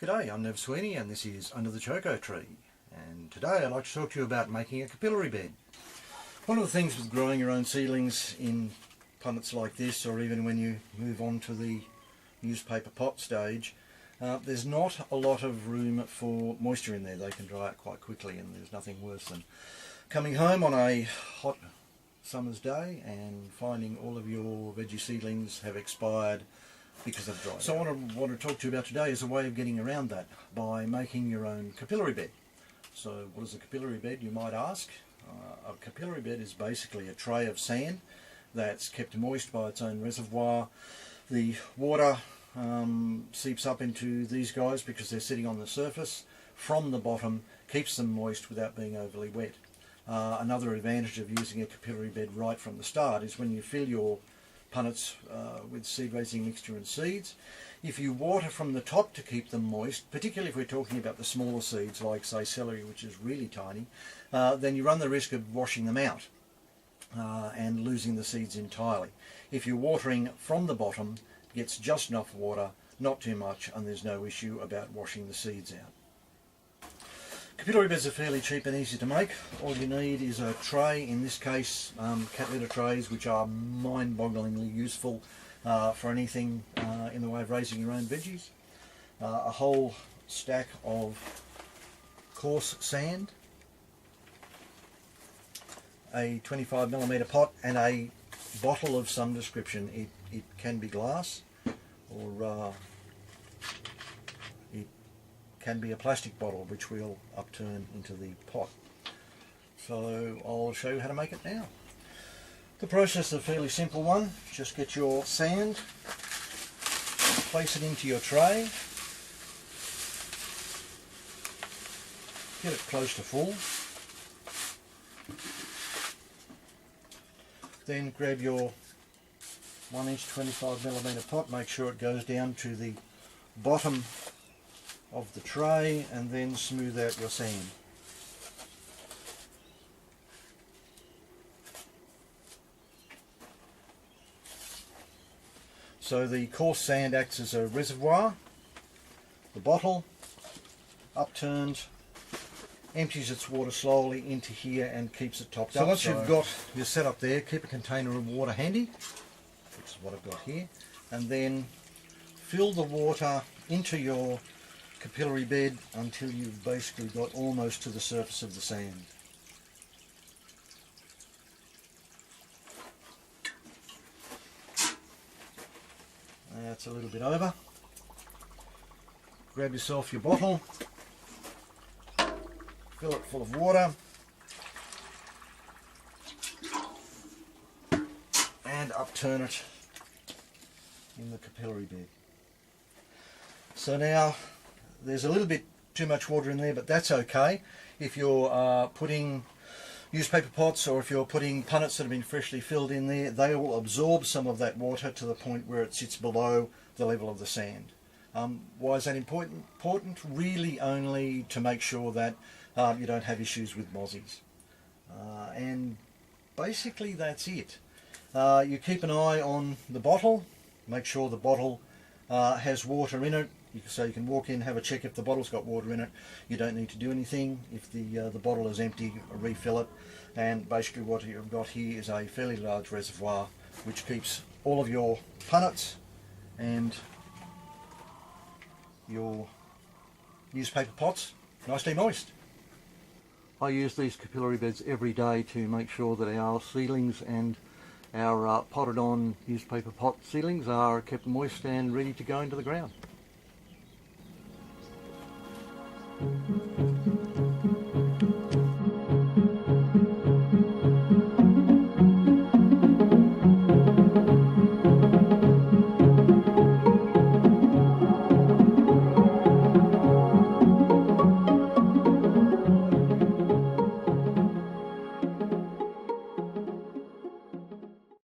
G'day, I'm Nev Sweeney and this is Under the Choco Tree, and today I'd like to talk to you about making a capillary bed. One of the things with growing your own seedlings in punnets like this, or even when you move on to the newspaper pot stage, there's not a lot of room for moisture in there. They can dry out quite quickly, and there's nothing worse than coming home on a hot summer's day and finding all of your veggie seedlings have expired because of dry. So what I want to talk to you about today is a way of getting around that by making your own capillary bed. So what is a capillary bed, you might ask? A capillary bed is basically a tray of sand that's kept moist by its own reservoir. The water seeps up into these guys because they're sitting on the surface from the bottom, keeps them moist without being overly wet. Another advantage of using a capillary bed right from the start is when you fill your punnets with seed raising mixture and seeds, if you water from the top to keep them moist, particularly if we're talking about the smaller seeds like say celery, which is really tiny, then you run the risk of washing them out and losing the seeds entirely. If you're watering from the bottom, it gets just enough water, not too much, and there's no issue about washing the seeds out. Capillary beds are fairly cheap and easy to make. All you need is a tray, in this case cat litter trays, which are mind-bogglingly useful for anything in the way of raising your own veggies. A whole stack of coarse sand, a 25mm pot, and a bottle of some description. It can be glass, or it can be a plastic bottle, which we'll upturn into the pot. So I'll show you how to make it now. The process is a fairly simple one. Just get your sand, place it into your tray, get it close to full, then grab your 1-inch 25mm pot, make sure it goes down to the bottom of the tray, and then smooth out your sand. So the coarse sand acts as a reservoir. The bottle, upturned, empties its water slowly into here and keeps it topped up. So once you've got your setup there, keep a container of water handy, which is what I've got here, and then fill the water into your capillary bed until you've basically got almost to the surface of the sand. That's a little bit over. Grab yourself your bottle, fill it full of water, and upturn it in the capillary bed. So now there's a little bit too much water in there, but that's okay. If you're putting newspaper pots, or if you're putting punnets that have been freshly filled in there, they will absorb some of that water to the point where it sits below the level of the sand. Why is that important? Really only to make sure that you don't have issues with mozzies. And basically that's it. You keep an eye on the bottle, make sure the bottle has water in it. So you can walk in, have a check if the bottle's got water in it. You don't need to do anything. If the bottle is empty, refill it. And basically what you've got here is a fairly large reservoir which keeps all of your punnets and your newspaper pots nicely moist. I use these capillary beds every day to make sure that our seedlings and our potted on newspaper pot seedlings are kept moist and ready to go into the ground.